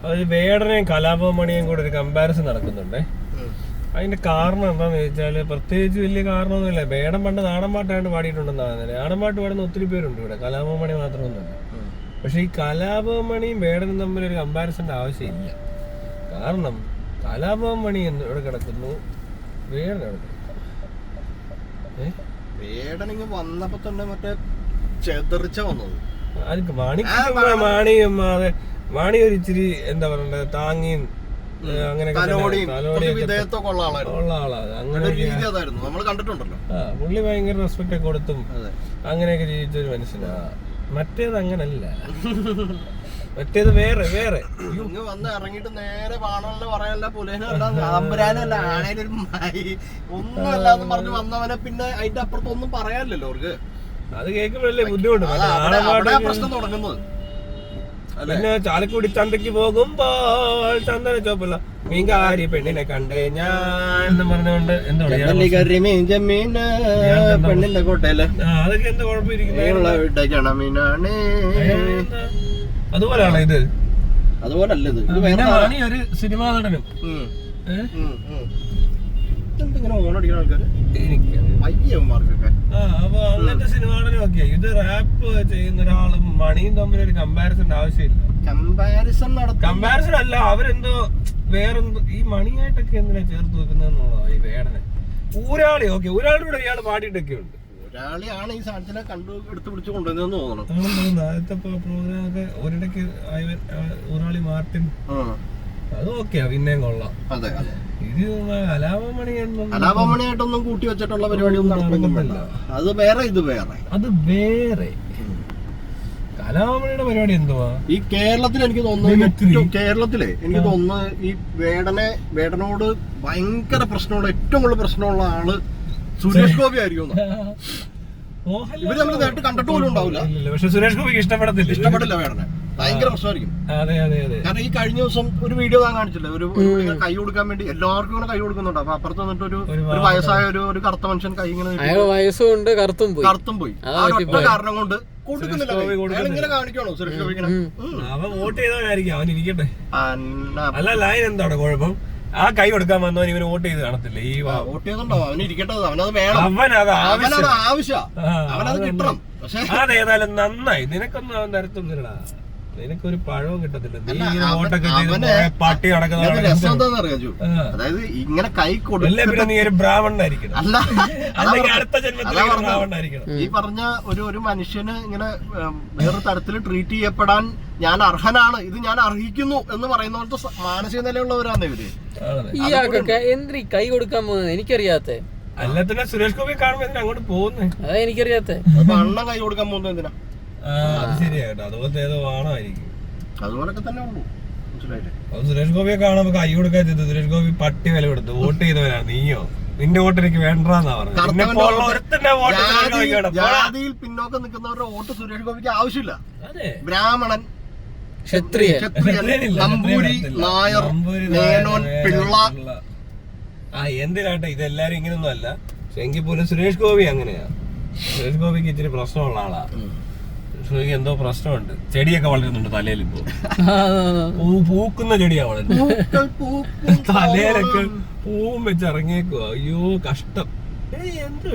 അത് വേടനെയും കലാപമണിയും കൂടെ ഒരു കമ്പാരിസൺ നടക്കുന്നുണ്ടേ. അതിന്റെ കാരണം എന്താന്ന് ചോദിച്ചാല് പ്രത്യേകിച്ച് വലിയ കാരണമൊന്നുമില്ല. വേടൻ പണ്ട് നാടൻ പാട്ടായിട്ട് പാടിയിട്ടുണ്ടെന്നാണ്. നാടൻ പാട്ട് പാടുന്ന ഒത്തിരി പേരുണ്ട് ഇവിടെ, കലാപമണി മാത്രമൊന്നുമില്ല. പക്ഷെ ഈ കലാപമണിയും വേടനും തമ്മിൽ ഒരു കമ്പാരിസന്റെ ആവശ്യമില്ല. കാരണം കലാപമണി എവിടെ കിടക്കുന്നു, വേടൻ എവിടെ? വേടനിങ് വന്നപ്പോ തന്നെ മറ്റേ ചെതറിച്ച വന്നത്. അത് മാണി ഒരു ഇച്ചിരി എന്താ പറയണ്ടത്, താങ്ങിയും അങ്ങനെ പുള്ളി ഭയങ്കര റെസ്പെക്ട് ഒക്കെ കൊടുത്തും അങ്ങനെയൊക്കെ ജീവിച്ചൊരു മനുഷ്യനാ. മറ്റേത് അങ്ങനല്ല, മറ്റേത് വേറെ വേറെ വന്ന് ഇറങ്ങിട്ട് നേരെ പാണല്ല പറയാനല്ല പുലേനല്ല ആണേലൊരു ഒന്നും അല്ലാന്ന് പറഞ്ഞു വന്നവനെ പിന്നെ അതിന്റെ അപ്പുറത്തൊന്നും പറയാനില്ലല്ലോ അവർക്ക്. അത് കേൾക്കുമ്പോഴല്ലേ ബുദ്ധിമുട്ട്. പ്രശ്നം തുടങ്ങുന്നത്. പിന്നെ ചാലക്കുടി ചന്തക്ക് പോകുമ്പോൾ ചന്ദന ചോപ്പല്ല മീൻകാരി പെണ്ണിനെ കണ്ടേ ഞാൻ എന്ന് പറഞ്ഞുകൊണ്ട് എന്താ പെണ്ണിന്റെ കോട്ടയില് അതൊക്കെ എന്താ കുഴപ്പമിരിക്കുന്നത്? അതുപോലെയാണോ ഇത്? അതുപോലല്ല ഇത്. ഒരു സിനിമാ നടനും എന്തിങ്ങനെ ഓണടിക്കുന്ന ആൾക്കാര് എനിക്കറിയാം. അപ്പൊ അങ്ങനത്തെ സിനിമാ നടനും ഒക്കെ. ഇത് റാപ്പ് ചെയ്യുന്ന ഒരാളും മണിയും തമ്മിൽ ഒരു കമ്പാരിസൺ ആവശ്യമില്ല. കമ്പാരിസൺ അല്ല, അവരെന്തോ വേറെന്തോ ഈ മണിയായിട്ടൊക്കെ എന്തിനാ ചേർത്ത് വെക്കുന്നതെന്നുള്ളതാ ഈ വേടനെ. ഊരാളി ഓക്കെ, ഊരാളിയുടെ കൂടെ ഇയാള് പാടിയിട്ടൊക്കെ ഉണ്ട്. ഊരാളിയാണ് ഈ സാധനത്തിനെ കണ്ടു എടുത്ത് പിടിച്ച് കൊണ്ടുവന്നതെന്ന് തോന്നണം. ആദ്യത്തെ പ്രോഗ്രാം ഒക്കെ ഒരിടയ്ക്ക് ഊരാളി മാർട്ടിൻ അത് ഓക്കെയാ, പിന്നെയും കൊള്ളാം. അതെ അതെ. ഇത് കലാപമണിയായിട്ടൊന്നും കൂട്ടി വെച്ചിട്ടുള്ള പരിപാടിയൊന്നും നടക്കുന്നില്ല. അത് വേറെ ഇത് വേറെ. അത് വേറെ. കലാപമണിയുടെ പരിപാടി എന്തുവാ ഈ കേരളത്തിൽ എനിക്ക് തോന്നുന്നു, കേരളത്തിലെ എനിക്ക് തോന്നുന്നു ഈ വേടനോട് ഭയങ്കര പ്രശ്നമുള്ള, ഏറ്റവും കൂടുതൽ പ്രശ്നമുള്ള ആള് സുരേഷ് ഗോപി ആയിരിക്കും. ഇവര് നമ്മൾ നേരിട്ട് കണ്ടിട്ട് പോലും ഉണ്ടാവില്ല. പക്ഷെ സുരേഷ് ഗോപിക്ക് ഇഷ്ടപ്പെടില്ല വേടനെ. ഭയങ്കര പ്രശ്നമായിരിക്കും. കാരണം ഈ കഴിഞ്ഞ ദിവസം ഒരു വീഡിയോ ഞാൻ കാണിച്ചില്ല, ഒരു കൈ കൊടുക്കാൻ വേണ്ടി എല്ലാവർക്കും ഇങ്ങനെ കൈ കൊടുക്കുന്നുണ്ട്. അപ്പൊ അപ്പുറത്ത് വന്നിട്ട് ഒരു വയസ്സായ ഒരു കറുത്ത മനുഷ്യൻ കൈ ഇങ്ങനെ വയസ്സുകൊണ്ട് കറുത്തും പോയി. ആ ഒറ്റ കാരണം കൊണ്ട് കൊടുക്കുന്നില്ല. ഇങ്ങനെ കാണിക്കണോ സുരേഷ് ഗോപിക്ക്? അവൻ വോട്ട് ചെയ്തവനായിരിക്കും, അവൻ ഇരിക്കട്ടെ. അല്ല ലൈൻ എന്താണ് കുഴപ്പം? ആ കൈ കൊടുക്കാൻ വന്നവൻ ഇവന് വോട്ട് ചെയ്ത് കാണത്തില്ല. ഈ വോട്ട് ചെയ്തുണ്ടോ? അവന് ഇരിക്കട്ടെ, അവനത് വേണം, അവനത് ആവശ്യം, അവനത് കിട്ടണം. പക്ഷെ അതേതായാലും നന്നായി. നിനക്കൊന്നും അവൻ തരത്തൊന്നുമില്ലടാ, നിനക്കൊരു പഴവും കിട്ടത്തില്ല. നീ ഇങ്ങനെ വോട്ടൊക്കെ പാട്ടി നടക്കുന്നറിയാ. അതായത് ഇങ്ങനെ കൈ കൊടുക്കില്ല, നീ ഒരു ബ്രാഹ്മണനായിരിക്കണം, അല്ലെങ്കിൽ അടുത്ത ജന്മത്തിൽ ബ്രാഹ്മണനായിരിക്കണം. ഈ പറഞ്ഞ ഒരു മനുഷ്യന് ഇങ്ങനെ വേറെ തരത്തിൽ ട്രീറ്റ് ചെയ്യപ്പെടാൻ ഞാൻ അർഹനാണ്, ഇത് ഞാൻ അർഹിക്കുന്നു എന്ന് പറയുന്ന പോലത്തെ മാനസിക നിലയുള്ളവരാണ് ഇവര്. എന്തിനീ കൈ കൊടുക്കാൻ പോകുന്നത് എനിക്കറിയാത്ത. അല്ലത്തിനെ സുരേഷ് ഗോപി കാണുമ്പോ അങ്ങോട്ട് പോകുന്നേ, അതാ എനിക്കറിയാത്ത. അപ്പൊ അണ്ണൻ കൈ കൊടുക്കാൻ പോകുന്നത് എന്തിനാ? അത് ശരിയാ കേട്ടോ, അതുപോലത്തെ ഏതോ ആണായിരിക്കും. അതുപോലൊക്കെ തന്നെ ഉള്ളൂ, മനസ്സിലായില്ലേ? അത് സുരേഷ് ഗോപിയെ കാണുമ്പോ കൈ കൊടുക്കാൻ ചെയ്തു. സുരേഷ് ഗോപി പട്ടി വില കൊടുത്തു വോട്ട് ചെയ്തവരാ. നീയോ? നിന്റെ വോട്ട് എനിക്ക് വേണ്ടെന്നാ പറഞ്ഞത്. ജാതിയിൽ പിന്നോക്കം നിൽക്കുന്നവരുടെ വോട്ട് സുരേഷ് ഗോപിക്ക് ആവശ്യമില്ല. ബ്രാഹ്മണൻ, ക്ഷത്രിയൻ, നമ്പൂരി, നായർ, മേനോൻ, പിള്ള, എന്തിനാട്ടെ ഇതെല്ലാരും ഇങ്ങനൊന്നും അല്ല. പക്ഷെ എങ്കിൽ പോലും സുരേഷ് ഗോപി അങ്ങനെയാ. സുരേഷ് ഗോപിക്ക് ഇച്ചിരി പ്രശ്നമുള്ള ആളാ. സുരേഷ് ഗോപിക്ക് എന്തോ പ്രശ്നമുണ്ട്. ചെടിയൊക്കെ വളരുന്നുണ്ട് തലയിൽ. ഇപ്പോ പൂക്കുന്ന ചെടിയാ വളരുന്നത്. തലയിലൊക്കെ പൂവും വെച്ച് ഇറങ്ങിയേക്കുവാ. അയ്യോ കഷ്ടം. എന്തോ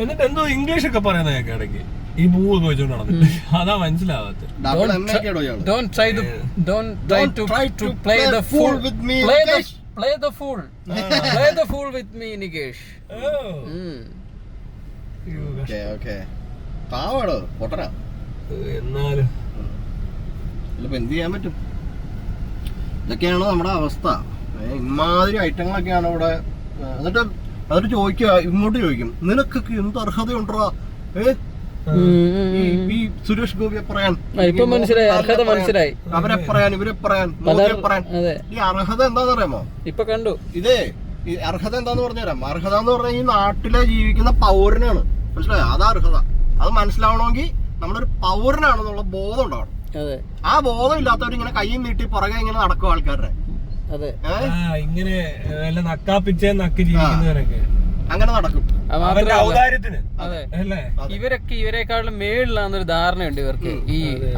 എന്നിട്ട് എന്തോ ഇംഗ്ലീഷ് ഒക്കെ പറയുന്ന കേൾക്കാം ഇടയ്ക്ക്. ഈ പൂവൊക്കെ വെച്ചോണ്ട് നടന്നിട്ട് അതാ മനസ്സിലാവാത്ത. Don't try to play the fool with me. Play the fool with me, Nikesh. പാവാടോ പൊട്ടനാ. എന്നാലും എന്ത് ചെയ്യാൻ പറ്റും? ഇതൊക്കെയാണ് നമ്മുടെ അവസ്ഥ. ഇമാതിരി ഐറ്റങ്ങളൊക്കെയാണ് ഇവിടെ. എന്നിട്ട് ചോദിക്കുക, ഇങ്ങോട്ട് ചോദിക്കും, നിനക്കൊക്കെ എന്ത് അർഹതയുണ്ടോ ഈ സുരേഷ് ഗോപിയെ പറയാൻ, മനസ്സിലായി, അവരെ പറയാൻ, ഇവരെ പറയാൻ, പറയാൻ. ഈ അർഹത എന്താന്ന് അറിയാമോ? ഇപ്പൊ കണ്ടു. ഇതേ ഈ അർഹത എന്താന്ന് പറഞ്ഞുതരാം. അർഹത എന്ന് പറഞ്ഞാൽ ഈ നാട്ടിലെ ജീവിക്കുന്ന പൗരനാണ്, മനസ്സിലായോ? അതാ അർഹത. അത് മനസ്സിലാവണമെങ്കിൽ നമ്മളൊരു പൗരനാണെന്നുള്ള ബോധം ഉണ്ടാവണം. ആ ബോധം ഇല്ലാത്തവർ ഇങ്ങനെ കൈ നീട്ടി പുറകെ ഇങ്ങനെ നടക്കും ആൾക്കാരുടെ. ഇങ്ങനെ നക്കാപ്പിച്ചേ നക്കി ജീവിക്കുന്നവരൊക്കെ അങ്ങനെ നടക്കും. അവന്റെ ഔദാര്യത്തിന്. അതെ, അല്ലേ? ഇവരൊക്കെ ഇവരെക്കാളും മേളിലാന്നൊരു ധാരണയുണ്ട് ഇവർക്ക്.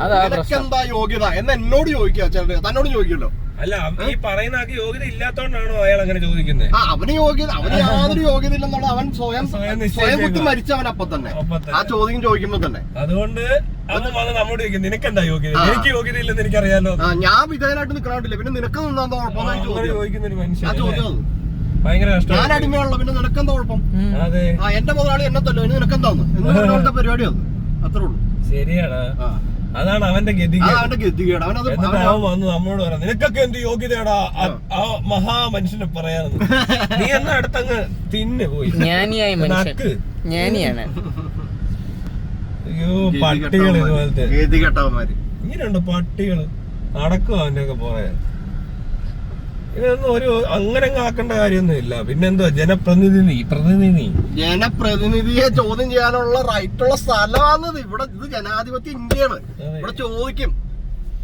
അതാ എന്താ യോഗ്യത എന്ന് എന്നോട് ചോദിക്കുക, തന്നോട് ചോദിക്കല്ലോ. അല്ല, ഈ പറയുന്ന ആൾക്ക് യോഗ്യത ഇല്ലാത്തോണ്ടാണോ അയാൾ അങ്ങനെ ചോദിക്കുന്നത്? അവന് യോഗ്യത, അവന് യാതൊരു യോഗ്യത ഇല്ലെന്നുള്ള അവൻ സ്വയം കുത്തി മരിച്ചവൻ അപ്പൊ തന്നെ ആ ചോദ്യം ചോദിക്കുമ്പോ തന്നെ. അതുകൊണ്ട് അത് വന്ന് നമ്മോട് ചോദിക്കും, നിനക്കെന്താ യോഗ്യത? എനിക്ക് യോഗ്യത ഇല്ലെന്ന് എനിക്കറിയാലോ. ഞാൻ വിധേയനായിട്ട് നിൽക്കണില്ല, പിന്നെ നിനക്ക് നിന്നാ കുഴപ്പം ചോദിക്കുന്ന ഒരു മനുഷ്യൻ. ആ ചോദ്യം ഭയങ്കര കഷ്ടം. ഞാൻ അടിമയുള്ള, പിന്നെ നിനക്കെന്താ കുഴപ്പം? അതെ, എന്റെ മുതലാളി എന്നെ തല്ലോ, ഇനി നിനക്കെന്താന്ന് എന്നുള്ള പരിപാടി അത്, അത്രേ ഉള്ളൂ. ശരിയാണ്, അതാണ് അവന്റെ ഗതികേട്. അവനത് അവൻ വന്ന് നമ്മോട് പറയാം, നിനക്കൊക്കെ എന്ത് യോഗ്യതയാടാ ആ മഹാമനുഷ്യനെ പറയാന്ന്. നീ എന്നാ അടുത്തങ്ങ് തിന്ന് പോയി. ജ്ഞാനിയായ മനുഷ്യൻ, ജ്ഞാനിയാണ്. അയ്യോ, പട്ടികൾ ഇതുപോലത്തെ ഗതികെട്ടവന്മാര് ഇങ്ങനെയുണ്ട് പട്ടികള്. നടക്കും അവന്റെ ഒക്കെ പോയാ. ഇതൊന്നും ഒരു അങ്ങനെ ആക്കേണ്ട കാര്യമൊന്നും ഇല്ല. പിന്നെന്തോ ജനപ്രതിനിധിയെ ചോദ്യം ചെയ്യാനുള്ള റൈറ്റുള്ള സ്ഥലമാണത് ഇവിടെ. ഇത് ജനാധിപത്യ ഇന്ത്യയാണ്. ഇവിടെ ചോദിക്കും,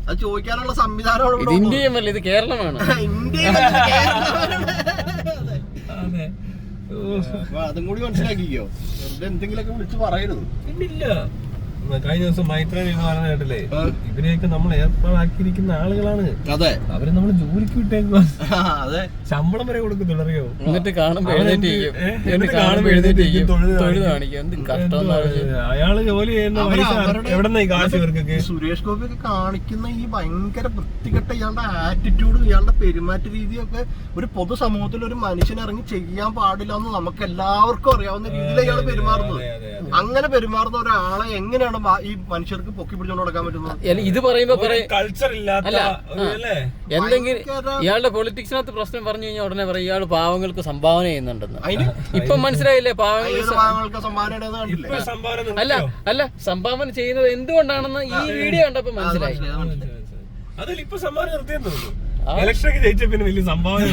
അത് ചോദിക്കാനുള്ള സംവിധാനമാണ്. ഇന്ത്യയുമല്ല, ഇത് കേരളമാണ്. അതെ, അതും കൂടി മനസ്സിലാക്കിക്കോ. എന്തെങ്കിലുമൊക്കെ വിളിച്ച് പറയരുത്. പിന്നില്ല. കഴിഞ്ഞ ദിവസം മൈത്രേനെ പറഞ്ഞ കേട്ടില്ലേ, ഇവരെയൊക്കെ നമ്മൾ ഏർപ്പാടാക്കിയിരിക്കുന്ന ആളുകളാണ്. അതെ, അവരെ നമ്മൾ ജോലിക്ക് വിട്ടേക്കുക. അതെ, ശമ്പളം വരെ കൊടുക്കുന്നുള്ളൂ, അറിയോ? എന്നിട്ട് കാണുമ്പോ എഴുന്നേറ്റ് അയാള് ജോലി ചെയ്യുന്ന എവിടെ ഈ കാശ് ഇവർക്കൊക്കെ? സുരേഷ് ഗോപിയൊക്കെ കാണിക്കുന്ന ഈ ഭയങ്കര വൃത്തികെട്ട ഇയാളുടെ ആറ്റിറ്റ്യൂഡ്, ഇയാളുടെ പെരുമാറ്റ രീതിയൊക്കെ ഒരു പൊതുസമൂഹത്തിൽ ഒരു മനുഷ്യൻ ഇറങ്ങി ചെയ്യാൻ പാടില്ല എന്ന് നമുക്ക് എല്ലാവർക്കും അറിയാവുന്ന രീതിയിൽ ഇയാൾ പെരുമാറുന്നത്. അങ്ങനെ പെരുമാറുന്ന ഒരാളെ എങ്ങനെയാണ് ഈ മനുഷ്യർക്ക് പൊക്കി പിടിച്ചോണ്ട് നടക്കാൻ പറ്റുന്നത്? ഇത് പറയുമ്പോ കൾച്ചർ ഇല്ലാത്ത എന്തെങ്കിലും ഇയാളുടെ പൊളിറ്റിക്സിനകത്ത് പ്രശ്നം പറഞ്ഞു കഴിഞ്ഞാൽ ഉടനെ പറയും ഇയാള് പാവങ്ങൾക്ക് സംഭാവന ചെയ്യുന്നുണ്ടെന്ന്. ഇപ്പൊ മനസ്സിലായില്ലേ? പാവങ്ങൾക്ക് സംഭാവന അല്ല സംഭാവന ചെയ്യുന്നത് എന്തുകൊണ്ടാണെന്ന് ഈ വീഡിയോ കണ്ടപ്പോ മനസ്സിലായി. അതിലിപ്പോ സംഭാവന നിർത്തിയെന്ന് തോന്നുന്നു. ഇലക്ഷനൊക്കെ ജയിച്ച പിന്നെ വലിയ സംഭാവന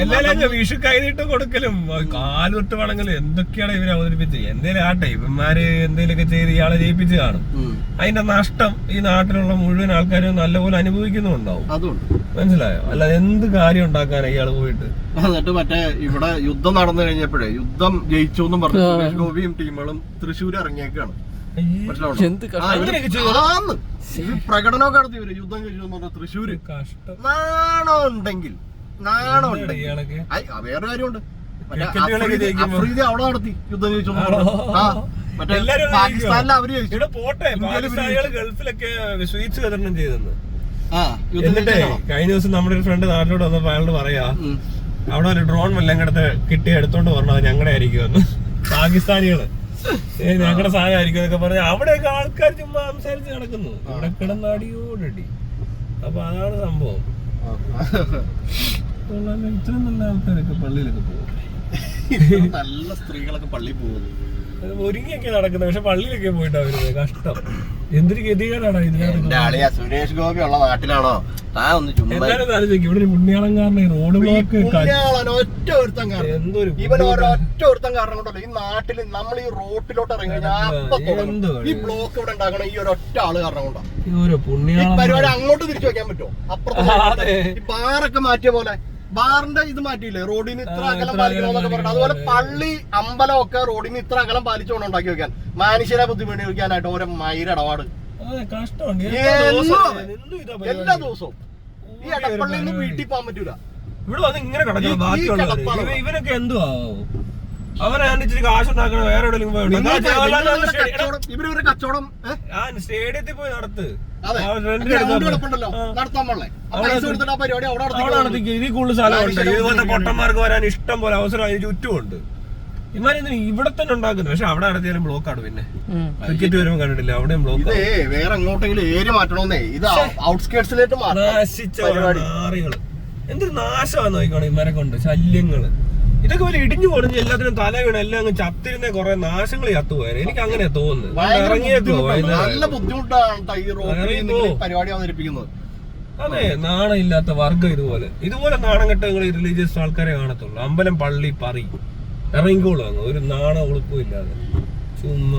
എല്ലാവരും വിഷു കൈനീട്ട് കൊടുക്കലും കാലുട്ട് വണങ്ങലും എന്തൊക്കെയാണ് ഇവര് അവതരിപ്പിച്ചത്. എന്തേലും ആട്ടെ, ഇവന്മാര് എന്തേലൊക്കെ ചെയ്ത് ഇയാളെ ജയിപ്പിച്ച് കാണും. അതിന്റെ നഷ്ടം ഈ നാട്ടിലുള്ള മുഴുവൻ ആൾക്കാരും നല്ലപോലെ അനുഭവിക്കുന്നുണ്ടാവും. മനസ്സിലായോ? അല്ല, എന്ത് കാര്യം ഉണ്ടാക്കാനാ ഇയാള് പോയിട്ട്? എന്നിട്ട് മറ്റേ ഇവിടെ യുദ്ധം നടന്നു കഴിഞ്ഞപ്പോഴേ യുദ്ധം ജയിച്ചു എന്നും പറഞ്ഞു സുരേഷ് ഗോപിയും ടീമുകളും തൃശ്ശൂർ ഇറങ്ങിയേക്കാണ്. പ്രകടനമൊക്കെ നടത്തി ഇവര് യുദ്ധം കഴിച്ചു തൃശ്ശൂര്. നാണോ ഉണ്ടെങ്കിൽ വേറെ കാര്യമുണ്ട്. അഫ്രീദി അവിടെ നടത്തി യുദ്ധം കഴിച്ചു. മറ്റേ പാകിസ്ഥാനിൽ അവര് ഗൾഫിലൊക്കെ സ്വീറ്റ്സ് വിതരണം ചെയ്തെന്ന്. എന്നിട്ടേ കഴിഞ്ഞ ദിവസം നമ്മുടെ ഒരു ഫ്രണ്ട് നാട്ടിലോട്ട് വന്നപ്പോ അയാളോട് പറയാ, അവിടെ ഒരു ഡ്രോൺ വല്ലങ്ങടത്ത് കിട്ടി എടുത്തോണ്ട് പറഞ്ഞത് ഞങ്ങളുടെ ആയിരിക്കുമെന്ന്. പാകിസ്ഥാനികള് ഞങ്ങളുടെ സാധനം ആയിരിക്കും എന്നൊക്കെ പറഞ്ഞ അവിടെയൊക്കെ ആൾക്കാർ ചുമ്മാ സംസാരിച്ച് നടക്കുന്നു. ഇവിടെ കിടന്നടിയോടടി. അപ്പൊ അതാണ് സംഭവം. ഇത്രയും നല്ല ആൾക്കാരൊക്കെ പള്ളിയിലൊക്കെ പോകും. നല്ല സ്ത്രീകളൊക്കെ പള്ളിയിൽ പോകുന്നു, ഒരുങ്ങിയൊക്കെ നടക്കുന്നത്. പക്ഷെ പള്ളിയിലൊക്കെ പോയിട്ടാ വരുന്നത്. കഷ്ടം. എന്തൊരു ഗതികേടാണ് ഇതിനകത്ത്. സുരേഷ് ഗോപി ഉള്ള നാട്ടിലാണോ എല്ലാരും ആലോചിക്കും, ഇവിടെ ഒരു പുണ്യാളങ്കാരനെ റോഡ് ബ്ലോക്ക് ഒറ്റ ഒരുത്തം കാരണം കൊണ്ടല്ലോ ഈ നാട്ടിൽ നമ്മൾ ഈ റോട്ടിലോട്ട് ഇറങ്ങി കഴിഞ്ഞാൽ ഈ ബ്ലോക്ക് ഇവിടെ ഉണ്ടാക്കണം ഈ ഒരൊറ്റ ആള് കാരണം കൊണ്ടാണ്. പരിപാടി അങ്ങോട്ട് തിരിച്ചു വെക്കാൻ പറ്റുമോ? അപ്പുറത്ത് ഈ ബാറൊക്കെ മാറ്റിയ പോലെ ബാറിന്റെ ഇത് മാറ്റിയില്ലേ, റോഡിന് ഇത്ര അകലം പാലിക്കണമെന്നൊക്കെ പറഞ്ഞു. അതുപോലെ പള്ളി അമ്പലം ഒക്കെ റോഡിന് ഇത്ര അകലം പാലിച്ചുകൊണ്ട് ഉണ്ടാക്കി വെക്കാൻ, മനുഷ്യരെ ബുദ്ധിമുട്ടിക്കാനായിട്ട് ഓരോ മയിലിടപാട് എല്ലാ ദിവസവും. ഈ എടപ്പള്ളിയിൽ നിന്ന് വീട്ടിൽ പോകാൻ പറ്റൂല. ഇവിടെ വന്ന് ഇങ്ങനെ കിടക്കും. ഇവരൊക്കെ എന്തുവാ അവരെ ഇച്ചിരി കാശുണ്ടാക്കണം, വേറെ എവിടെയെങ്കിലും പോയി ഇവര് കച്ചവടം സ്റ്റേഡിയത്തിൽ പോയി നടത്ത്. ഇതിൽ കൂടുതൽ സ്ഥലമുണ്ട്. ഇതുപോലത്തെ പൊട്ടന്മാർക്ക് വരാൻ ഇഷ്ടം പോലെ അവസരം അതിന് ചുറ്റുമുണ്ട്. ഇമാരെന്തിനും ഇവിടെ തന്നെ ഉണ്ടാക്കുന്നു. പക്ഷെ അവിടെ നടത്തിയാലും ബ്ലോക്കാണ്. പിന്നെ ക്രിക്കറ്റ് വരുമ്പോൾ കണ്ടിട്ടില്ല, അവിടെയും ബ്ലോക്ക്. വേറെ എങ്ങോട്ടെങ്കിലും ഏരിയ മാറ്റണമെന്നേ, ഇത് ഔട്ട്സ്കേർട്സിലേക്ക് നാശിച്ച നാറികള്. എന്തൊരു നാശമാണെന്ന് നോക്കിക്കോണം ഇമാരെ കൊണ്ട്. ശല്യങ്ങള് ഇതൊക്കെ പോലെ ഇടിഞ്ഞു പൊടിഞ്ഞ് എല്ലാത്തിനും തല വീണ് എല്ലാം അങ്ങ് ചത്തിരുന്ന കുറെ നാശങ്ങൾ ചത്തുപോയാൽ എനിക്ക് അങ്ങനെ തോന്നുന്നു. ഇറങ്ങിയേക്കോ നല്ല ബുദ്ധിമുട്ടാണ് പരിപാടി അവതരിപ്പിക്കുന്നത്. അതെ, നാണം ഇല്ലാത്ത വർഗം. ഇതുപോലെ നാണം കെട്ടങ്ങൾ റിലീജിയസ് ആൾക്കാരെ കാണത്തുള്ളൂ. അമ്പലം പള്ളി പറി ഇറങ്ങിക്കോളൂ അങ്ങ്, ഒരു നാണം ഉളുപ്പും ഇല്ലാതെ.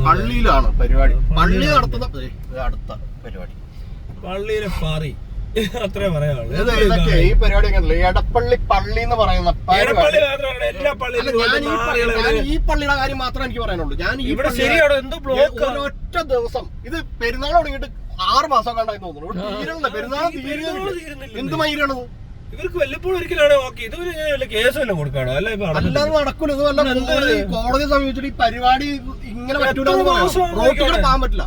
പള്ളിയിലാണ് പരിപാടി, പള്ളി നടത്തുന്ന അടുത്ത പരിപാടി പള്ളിയിലെ പറി. അത്രേ പറയാനുള്ളൂ. ഇതൊക്കെ ഈ പരിപാടി എടപ്പള്ളി പള്ളി എന്ന് പറയുന്ന എടപ്പള്ളി മാത്രമല്ല, എല്ലാ പള്ളിയിലും ഞാൻ ഈ പള്ളിയുടെ കാര്യം മാത്രമേ എനിക്ക് പറയാനുള്ളൂ. ഞാൻ ഇവിടെ ശരിയാണോ എന്തോ ബ്ലോക്ക് ഒരൊറ്റ ദിവസം ഇത് പെരുന്നാൾ തുടങ്ങിയിട്ട് 6 മാസം കണ്ടായി തോന്നുന്നു. തീരുന്നില്ല, പെരുന്നാൾ തീരുന്നില്ല. എന്ത് മയിലാണത്? ഇവർക്ക് വല്ലപ്പോഴും ഒരിക്കലാണ് ഓക്കെ. ഇത് വല്ല കേസ് വല്ലതും കൊടുക്കാണോ? അല്ല അല്ലാതെ നടക്കൂല. ഇത് വല്ല കോടതി സമീപിച്ചിട്ട് ഈ പരിപാടി ഇങ്ങനെ പറ്റൂല, റോട്ടിൽ പോകാൻ പറ്റില്ല.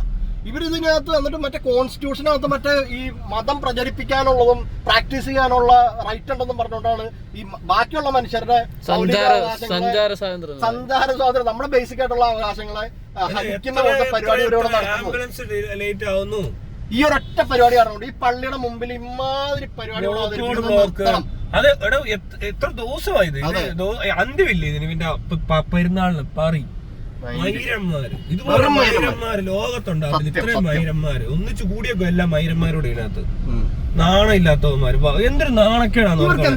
ഇവരിതിനകത്ത് എന്നിട്ട് മറ്റേ കോൺസ്റ്റിറ്റ്യൂഷനകത്ത് മറ്റേ ഈ മതം പ്രചരിപ്പിക്കാനുള്ളതും പ്രാക്ടീസ് ചെയ്യാനുള്ള റൈറ്റ് ഉണ്ടെന്നും പറഞ്ഞുകൊണ്ടാണ് ഈ ബാക്കിയുള്ള മനുഷ്യരുടെ സഞ്ചാര സ്വാതന്ത്ര്യം, നമ്മുടെ ബേസിക് ആയിട്ടുള്ള അവകാശങ്ങളെ ഹനിക്കുന്ന പോലത്തെ പരിപാടി ഇവരോട് നടത്തുന്നു. ഈ ഒരൊറ്റ പരിപാടി കാരണം ഈ പള്ളിയുടെ മുമ്പിൽ ഇമാതിരി പരിപാടി അത് എത്ര ദിവസമായത് അന്ത്യമില്ല ഇതിന്. പിന്നെ പെരുന്നാളിന് പറി മൈരന്മാര്, ഇതുപോലെ മൈരന്മാര് ലോകത്തുണ്ടാകും. ഇത്രയും മൈരന്മാര് ഒന്നിച്ചു കൂടിയൊക്കെ എല്ലാം മൈരന്മാരോട് ഇതിനകത്ത് നാണം ഇല്ലാത്തവന്മാര്. എന്തൊരു നാണക്കേടാന്ന് ഇവർക്ക്.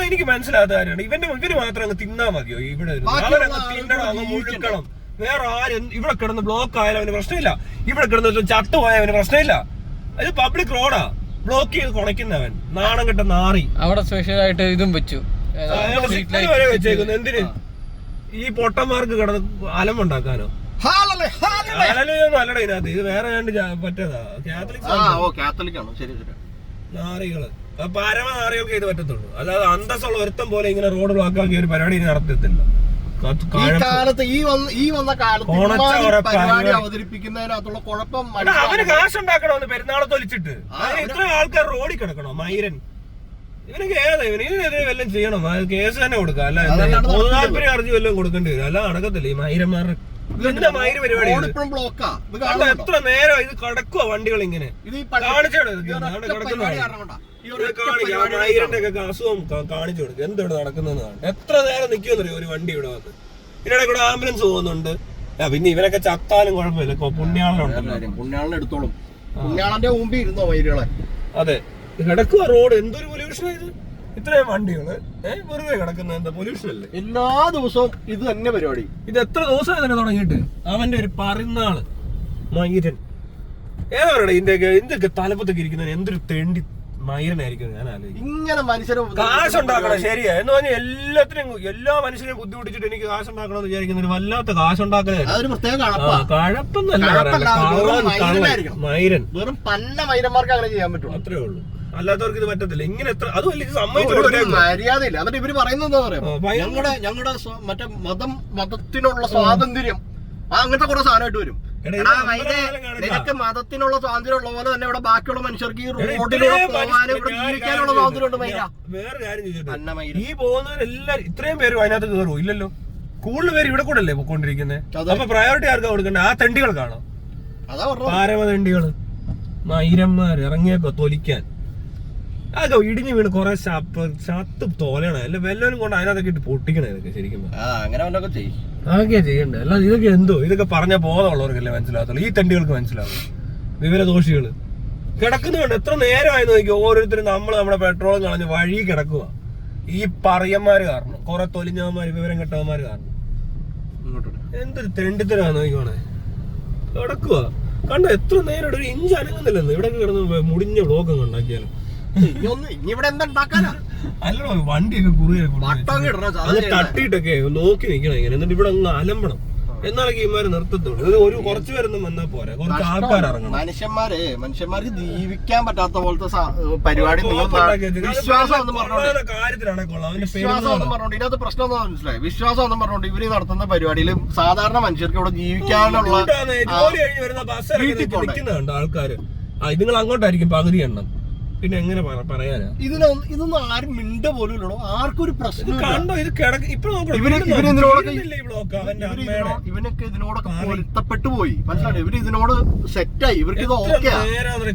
എനിക്ക് മനസ്സിലാത്ത കാര്യമാണ് ഇവര് മാത്രം അങ്ങ് തിന്നാ മതിയോ? ഇവിടെ അവരങ്ങ് തിന്നണം, അങ്ങ് മുഴുക്കണം. വേറെ ആരും ഇവിടെ കിടന്ന് ബ്ലോക്ക് ആയാലും അവന് പ്രശ്നമില്ല, ഇവിടെ കിടന്ന് ചത്തുപോയ അവന് പ്രശ്നമില്ല. അത് പബ്ലിക് റോഡാ, ബ്ലോക്ക് ചെയ്ത് കുണയ്ക്കുന്നവൻ നാണം കെട്ട നാറി. അവിടെ സ്പെഷ്യലായിട്ട് ഇതും വെച്ചു വെച്ചേക്കുന്നു. എന്തിന്? ഈ പൊട്ടന്മാർക്ക് കിടന്ന് അലമുണ്ടാക്കാനോ? അലലൊന്നും അല്ലട ഇതിനകത്ത്. ഇത് വേറെ കണ്ട് പറ്റതാ. കാത്തലിക് നാറികള്, പരമ നാറികൾക്ക് ഇത് പറ്റത്തുള്ളൂ. അല്ലാതെ അന്തസ്സുള്ള ഒരുത്തം പോലെ ഇങ്ങനെ റോഡ് ബ്ലോക്ക് ആക്കിയ ഒരു പരിപാടി നടത്തത്തില്ല. അവതരിപ്പിക്കുന്നതിനകത്തുള്ള കുഴപ്പം അവന് കാശുണ്ടാക്കണമെന്ന് പെരുന്നാളെ തൊലിച്ചിട്ട് ഇത്ര ആൾക്കാർ റോഡിൽ കിടക്കണോ? മൈരൻ ഇവനൊക്കെ ഏതാ? ഇതിനെതിരെ വല്ലതും ചെയ്യണം, കേസ് തന്നെ കൊടുക്കാം. അല്ല പൊതു താല്പര്യം അറിഞ്ഞു വല്ലതും കൊടുക്കേണ്ടി വരും. അല്ല നടക്കത്തില്ല ഈ മൈരന്മാരുടെ. എന്താ മൈര് പരിപാടി? എത്ര നേരം ഇത് കിടക്കുവോ വണ്ടികൾ ഇങ്ങനെ? കാണിച്ചോടെ കിടക്കുന്ന മൈരന്റെ ഒക്കെ അസുഖം കാണിച്ചു കൊടുക്കും. എന്താണ് നടക്കുന്നതെന്ന് കാണും. എത്ര നേരം നിൽക്കുമെന്നറിയോ ഒരു വണ്ടി ഇവിടെ വന്ന്? ഇതിനിടെ കൂടെ ആംബുലൻസ് പോകുന്നുണ്ട്. പിന്നെ ഇവരൊക്കെ ചത്താലും കുഴപ്പമില്ല, പുണ്യാളനുണ്ടല്ലോ. പുണ്യാളനെ എടുത്തോളും. പുണ്യാളന്റെ മുമ്പിൽ ഇരുന്നോ വൈരുകളെ? അതെ, കിടക്കുക റോഡ്. എന്തൊരു പൊല്യൂഷനായത്! ഇത്രയും വണ്ടികള് വെറുതെ കിടക്കുന്ന എന്താ പൊല്യൂഷൻ അല്ലേ? എല്ലാ ദിവസവും ഇത് തന്നെ പരിപാടി. ഇത് എത്ര ദിവസമായി തന്നെ തുടങ്ങിയിട്ട്? അവന്റെ ഒരു പറയുന്നാള് മൈരൻ ഏതാ ഇന്ത്യക്ക് തലപ്പത്തൊക്കെ ഇരിക്കുന്നതിന് എന്തൊരു തെണ്ടി മൈരനായിരിക്കും ഞാൻ ആലോചിക്കും. ഇങ്ങനെ മനുഷ്യരെ കാശുണ്ടാക്കണം. ശരിയാ എന്ന് പറഞ്ഞാൽ എല്ലാത്തിനും എല്ലാ മനുഷ്യരെയും ബുദ്ധിമുട്ടിച്ചിട്ട് എനിക്ക് കാശുണ്ടാക്കണം എന്ന് വിചാരിക്കുന്ന വല്ലാത്ത കാശുണ്ടാക്കലേ. മൈരൻ വെറും പന്ന മൈരന്മാർക്ക് അങ്ങനെ ചെയ്യാൻ പറ്റും, അത്രേ ഉള്ളൂ. അല്ലാത്തവർക്ക് ഇത് പറ്റത്തില്ല. ഇങ്ങനെ എത്ര അതും മര്യാദയില്ല. എന്നിട്ട് ഇവര് പറയുന്നത് എന്താ പറയാ, ഞങ്ങളുടെ മറ്റേ മതത്തിനുള്ള സ്വാതന്ത്ര്യം അങ്ങനത്തെ കുറെ സാധനമായിട്ട് വരും. നിനക്ക് മതത്തിനുള്ള സ്വാതന്ത്ര്യം ഉള്ള പോലെ തന്നെ ഇവിടെ ബാക്കിയുള്ള മനുഷ്യർക്ക് ഈ റോഡിലൂടെ പോകാനും ഇവിടെ ജീവിക്കാനുള്ള സ്വാതന്ത്ര്യം ഉണ്ട്. വേറെ കാര്യം ചോദിച്ചിട്ട് ഈ പോകുന്നവരെല്ലാരും ഇത്രയും പേരും അതിനകത്ത് കയറുമോ? ഇല്ലല്ലോ. കൂടുതൽ പേര് ഇവിടെ കൂടെ അല്ലേ പോയിക്കൊണ്ടിരിക്കുന്നത്. അപ്പൊ പ്രയോറിറ്റി ആർക്കാ കൊടുക്കണ്ടേ? ആ തെണ്ടികൾക്കാണോ? പാരമതെണ്ടികള് മൈരന്മാര് ഇറങ്ങിയേക്കോ തൊലിക്കാൻ. അതൊക്കെ ഇടിഞ്ഞു വീണ് കൊറേ ചത്ത് തോലണം. അല്ല വല്ലവനും കൊണ്ട് അതിനകത്തൊക്കെ ഇട്ട് പൊട്ടിക്കണേ. ഇതൊക്കെ ശരിക്കും അതൊക്കെയാ ചെയ്യണ്ടേ. അല്ല ഇതൊക്കെ എന്തോ ഇതൊക്കെ പറഞ്ഞ ബോധമുള്ളവർക്കല്ലേ മനസ്സിലാകത്തുള്ളൂ. ഈ തെണ്ടികൾക്ക് മനസ്സിലാവും. വിവരദോഷികള് കിടക്കുന്നുണ്ട്. എത്ര നേരമായെന്ന് നോക്കി ഓരോരുത്തരും നമ്മുടെ പെട്രോളും കളഞ്ഞ് വഴി കിടക്കുക. ഈ പറയന്മാര് കാരണം, കുറെ തൊലിഞ്ഞവന്മാര് വിവരം കെട്ടവന്മാര് കാരണം. എന്തൊരു തെണ്ടിത്തരാന്ന് നോക്കിക്കോണേ. കിടക്കുക കണ്ട എത്ര നേരം ഒരു ഇഞ്ച് അനങ്ങുന്നില്ലെന്ന്. ഇവിടെ കിടന്ന് മുടിഞ്ഞ ബ്ലോക്ക് ഉണ്ടാക്കിയാലും അല്ലടോ വണ്ടിയൊക്കെ കുറുകെ തട്ടിയിട്ടൊക്കെ നോക്കി നിക്കണം ഇങ്ങനെ. എന്നിട്ട് ഇവിടെ അങ്ങ് അലമ്പണം. എന്നാലൊക്കെ ഇമാര് നിർത്തത്തുള്ളൂ. ഒരു കുറച്ചു പേരൊന്നും വന്നാൽ പോരാ, കുറച്ച് ആൾക്കാർ ഇറങ്ങണം. മനുഷ്യന്മാർക്ക് ജീവിക്കാൻ പറ്റാത്ത പോലത്തെ പരിപാടി വിശ്വാസം എന്ന് പറഞ്ഞോണ്ട് ഇതിനകത്ത് പ്രശ്നം എന്താ മനസ്സിലായി? വിശ്വാസം എന്ന് പറഞ്ഞോണ്ട് ഇവര് നടത്തുന്ന പരിപാടിയിൽ സാധാരണ മനുഷ്യർക്ക് ഇവിടെ ജീവിക്കാനുള്ള ജോലി കഴിഞ്ഞ് വരുന്ന ബസ് നിൽക്കുന്നുണ്ട് ആൾക്കാര്. നിങ്ങൾ അങ്ങോട്ടായിരിക്കും പകുതി എണ്ണം. പിന്നെ എങ്ങനെ പറയാനാ? ഇതൊന്നും ആരും മിണ്ട പോലും ഇല്ലടോ. ആർക്കും ഒരു പ്രശ്നം കണ്ടോ? ഇത് ഇവനൊക്കെ ഇതിനോടൊക്കെ പൊരുത്തപ്പെട്ടു പോയി. മനസ്സിലായി? ഇവര് ഇതിനോട് സെറ്റായി. ഇവർക്ക് ഇത് ഓക്കെ.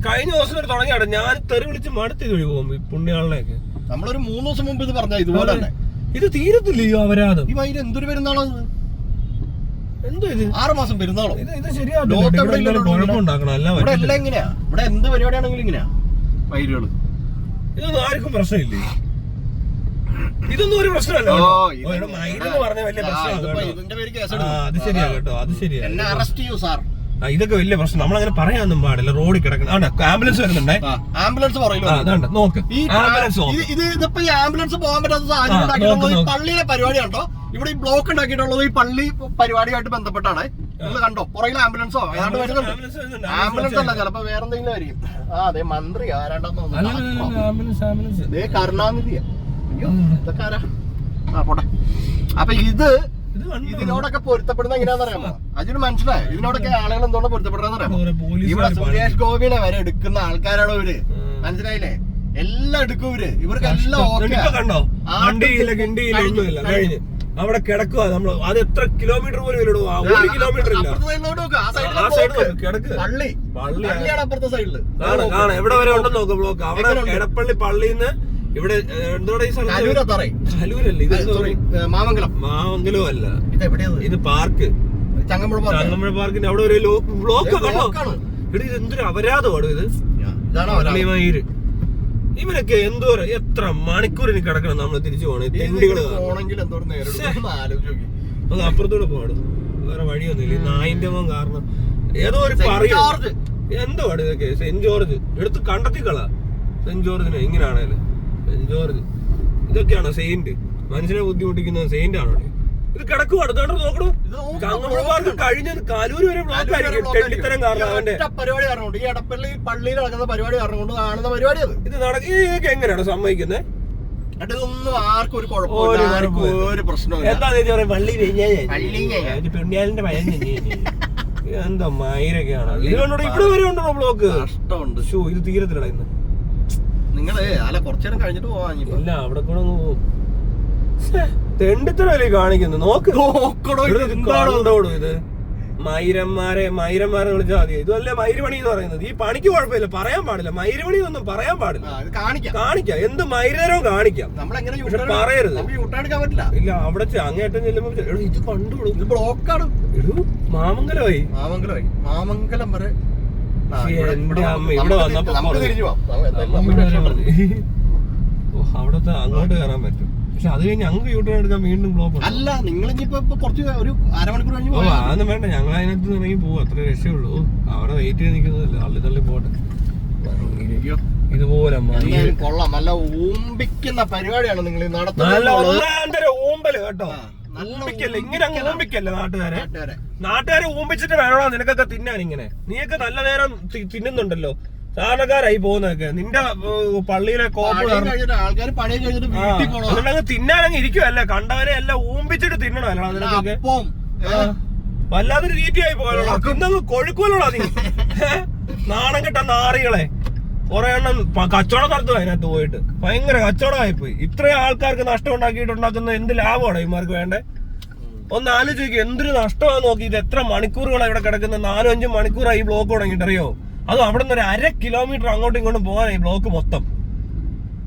കഴിഞ്ഞ ദിവസം തുടങ്ങിയാണ് ഞാൻ തെറി വിളിച്ച് മടുത്തി കഴിയും പുണ്യാളിനെയൊക്കെ. നമ്മളൊരു 3 ദിവസം മുമ്പ് ഇത് പറഞ്ഞ ഇതുപോലെ തന്നെ. ഇത് തീരത്തില്ലയോ അപരാധം? ഈ വൈദ്യുതി എന്തൊരു പെരുന്നാളോ എന്തോ ഇത് 6 മാസം പെരുന്നാളോ? ഇത് ശരിയാണോ? കുഴപ്പമുണ്ടാക്കണം. ഇവിടെ എല്ലാം ഇങ്ങനെയാ. ഇവിടെ എന്ത് പരിപാടിയാണെങ്കിലും ഇങ്ങനെയാ വൈദ്യുതികള്. ഇതൊന്നും ആർക്കും പ്രശ്നമില്ലേ? ഇതൊന്നും ഒരു പ്രശ്നമല്ല. മൈരെന്ന് പറഞ്ഞ വലിയ പ്രശ്നമാണ്. ഇതിന്റെ പേര് കേസ് അത് ശരിയാ കേട്ടോ, അത് ശരിയാ. എന്നെ അറസ്റ്റ് ചെയ്യൂ സാർ. ഇതൊക്കെ വലിയ പ്രശ്നം. നമ്മളങ്ങനെ പറയാനൊന്നും പാടില്ല. റോഡിൽ കിടക്കണം. ആംബുലൻസ് വരുന്നുണ്ടേ. ആംബുലൻസ് പറയില്ല. നോക്ക് ഇതിപ്പോ ഈ ആംബുലൻസ് പോകാൻ പറ്റാത്ത സാഹചര്യം ഉണ്ടാക്കിയിട്ടുള്ളത് ഈ പള്ളിയിലെ പരിപാടിയാണോ? ഇവിടെ ഈ ബ്ലോക്ക് ഉണ്ടാക്കിയിട്ടുള്ളത് ഈ പള്ളി പരിപാടിയായിട്ട് ബന്ധപ്പെട്ടാണ്. നിങ്ങൾ കണ്ടോ പുറകിൽ ആംബുലൻസോ ഏതാണ്ട് വരുന്നുണ്ട്. ആംബുലൻസ് അല്ല, ചിലപ്പോ വേറെ എന്തെങ്കിലും ആയിരിക്കും. അതെ മന്ത്രി ആരാണ്ടെന്ന് കരുണാനിധിയാ. അയ്യോ ഇതൊക്കെ ആരാ? പോട്ടെ. അപ്പൊ ഇതിനോടൊക്കെ പൊരുത്തപ്പെടുന്ന എങ്ങനെയാണെന്നറിയാമോ? അതിന് മനസ്സിലായോ? ഇതിനോടൊക്കെ ആളുകൾ എന്തുകൊണ്ട് പൊരുത്തപ്പെടുന്നറിയാമോ? ഇവിടെ സുരേഷ് ഗോപിനെ വരെ എടുക്കുന്ന ആൾക്കാരാണോ ഇവര്? മനസ്സിലായില്ലേ? എല്ലാം എടുക്കും ഇവര്. ഇവർക്ക് എല്ലാം കണ്ടോ കഴിഞ്ഞ് അവിടെ കിടക്കുക. നമ്മള് അത് എത്ര കിലോമീറ്റർ പോലും ഇടുക? 1 കിലോമീറ്റർ ഇല്ല. പള്ളിയാണ് അപ്പുറത്തെ സൈഡില്. എവിടെ വരെ ഉണ്ടെന്ന് നോക്ക് ബ്ലോക്ക്. അവിടെ എടപ്പള്ളി പള്ളിന്ന് ഇവിടെ എന്തോടെ മാമംഗലം അല്ല, ഇത് പാർക്ക്, ചങ്ങമ്പുഴ പാർക്കിന്റെ അവിടെ ഒരു ബ്ലോക്ക് കണ്ടോ? ഇത് എന്തൊരു അപരാധമാണ് ഇത്. പള്ളിമയിര് ഇവരൊക്കെ എന്തോരം എത്ര മണിക്കൂറിന് കിടക്കണം നമ്മള് തിരിച്ചു പോകണം. തെണ്ടികള് അത് അപ്പുറത്തൂടെ പോകണം. വേറെ വഴിയൊന്നുമില്ല. നായിന്റെ മോൻ കാരണം ഏതോ ഒരു പറയും എന്തോട് ഇതൊക്കെ. സെന്റ് ജോർജ് എടുത്ത് കണ്ടെത്തിക്കളാ. സെന്റ് ജോർജിനെ ഇങ്ങനെയാണേലും സെന്റ് ജോർജ് ഇതൊക്കെയാണോ സെയിന്റ്? മനുഷ്യനെ ബുദ്ധിമുട്ടിക്കുന്ന സെയിന്റ് ആണോ ഇത്? കിടക്കും അടുത്തോട്ട് നോക്കണു. ചങ്ങമ്പുഴ പാർക്ക് കഴിഞ്ഞത് കാലൂര് വരെ ബ്ലോക്ക് ആയിരിക്കും. തെണ്ടിത്തരം കാരണം അവന്റെ പരിപാടി കാരണമുണ്ട്. ഈ എടപ്പള്ളി പള്ളിയിൽ നടക്കുന്ന പരിപാടി കാരണം കൊണ്ട് കാണുന്ന പരിപാടി അത്. ഇത് ഇതൊക്കെ എങ്ങനെയാണ് സമ്മതിക്കുന്നത്? ഇതൊന്നും ആർക്കും ഒരു കുഴപ്പമില്ല, ഒരു പ്രശ്നമില്ല. എന്താ പള്ളി പെണ്ണിയാലിന്റെ ഭയം എന്താ മയിരൊക്കെയാണ്. ഇതുകൊണ്ടോ ഇവിടെ വരെ ഉണ്ടോ ബ്ലോക്ക്? കഷ്ടമുണ്ട്. ഷൂ ഇത് തീരത്തിലട ഇന്ന്. നിങ്ങള് അല്ല കുറച്ചേരം കഴിഞ്ഞിട്ട് പോവാ. ഇല്ല അവിടെ കൂടെ അങ്ങ് പോകും. തെണ്ടിത്തരല്ലേ കാണിക്കുന്നത്? നോക്ക് നോക്കണോ ഇത്. മൈരന്മാരെ വിളിച്ചാൽ മതി. ഇതല്ലേ മൈരമണി എന്ന് പറയുന്നത്. ഈ പണിക്ക് കുഴപ്പമില്ല, പറയാൻ പാടില്ല. മൈരമണി എന്നൊന്നും പറയാൻ പാടില്ല. കാണിക്കാം, എന്ത് മൈരവും കാണിക്കാം, പക്ഷെ പറയരുത്. ഇല്ല അവിടെ അങ്ങേറ്റം ചെല്ലുമ്പോ ഇത് കണ്ടോളൂ, ഇത് ബ്ലോക്കാണ്. മാമംഗലമായി മാമംഗലം വരെ എന്റെ അമ്മ ഇവിടെ വന്നപ്പോ അവിടത്തെ അങ്ങോട്ട് കയറാൻ പറ്റും. പക്ഷെ അത് കഴിഞ്ഞ് അങ്ങ് യൂട്ടേൺ എടുക്കാൻ വീണ്ടും ബ്ലോക്ക്. അല്ല നിങ്ങൾ ഇനിയിപ്പോ കുറച്ച് ഒരു അരമണിക്കൂർ കഴിഞ്ഞ് അതൊന്നും വേണ്ട, ഞങ്ങൾ അതിനകത്ത് ഇറങ്ങി പോവും. അത്ര രക്ഷയുള്ളൂ. അവിടെ വെയിറ്റ് ചെയ്ത് നിൽക്കുന്നില്ല, തള്ളി പോട്ടെ. ഇതുപോലെ കൊള്ളാം. നല്ല ഊമ്പിക്കുന്ന പരിപാടിയാണ് നിങ്ങൾ നല്ല ഒന്നാന്തര ഊമ്പല് കേട്ടോ. ഊമ്പിക്കല്ലേ ഇങ്ങനെ അങ്ങ് ഊമ്പിക്കല്ലേ നാട്ടുകാരെ ഊമ്പിച്ചിട്ട് വേണോ നിനക്കൊക്കെ തിന്നാൻ. ഇങ്ങനെ നീയൊക്കെ നല്ല നേരം തിന്നുന്നുണ്ടല്ലോ. സാധാരണക്കാരായി പോകുന്നതൊക്കെ നിന്റെ പള്ളിയിലെ കോപ്പ് തിന്നാനങ്ങ് ഇരിക്കുവല്ലേ. കണ്ടവരെ എല്ലാം ഊമ്പിച്ചിട്ട് തിന്നണല്ലോ നിനക്കൊക്കെ. വല്ലാതൊരു രീതിയായി പോയാലോ. തിന്നങ്ങ് കൊഴുക്കുമല്ലോടാ നീ. നാണം കെട്ട നാറികളെ കുറെ എണ്ണം കച്ചവടം നടത്തുക അതിനകത്ത് പോയിട്ട്. ഭയങ്കര കച്ചവടമായിപ്പോയി. ഇത്രയും ആൾക്കാർക്ക് നഷ്ടം ഉണ്ടാക്കിയിട്ടുണ്ടാക്കുന്ന എന്ത് ലാഭമാണ് ഇവന്മാർക്ക് വേണ്ടേ? ഒന്ന് ആലോചിക്കുക, എന്തൊരു നഷ്ടമാണെന്ന് നോക്കി. ഇത് എത്ര മണിക്കൂറുകളാണ് ഇവിടെ കിടക്കുന്നത്? 4-5 മണിക്കൂറായി ഈ ബ്ലോക്ക് തുടങ്ങിയിട്ടറിയോ? അതും അവിടെ നിന്ന് ഒരു 1/2 കിലോമീറ്റർ അങ്ങോട്ടും ഇങ്ങോട്ടും പോകാൻ ഈ ബ്ലോക്ക് മൊത്തം.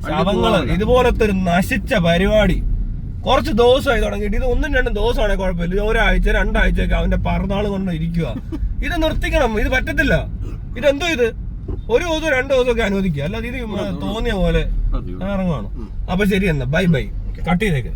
ശവങ്ങള് ഇതുപോലത്തെ ഒരു നശിച്ച പരിപാടി കുറച്ച് ദിവസമായി തുടങ്ങിയിട്ട്. ഇത് 1-2 ദിവസമാണെങ്കിൽ കുഴപ്പമില്ല. ഇത് ഒരാഴ്ച 2 ആഴ്ചയൊക്കെ അവന്റെ പറന്നാള് കൊണ്ട് ഇരിക്കുക. ഇത് നിർത്തിക്കണം, ഇത് പറ്റത്തില്ല. ഇതെന്തോ ഇത് 1 ദിവസം 2 ദിവസമൊക്കെ അനുവദിക്കുക, അല്ലാതെ ഇത് തോന്നിയ പോലെ ഇറങ്ങുവാണ്. അപ്പൊ ശരി എന്നാ, ബൈ കട്ട് ചെയ്തേക്ക്.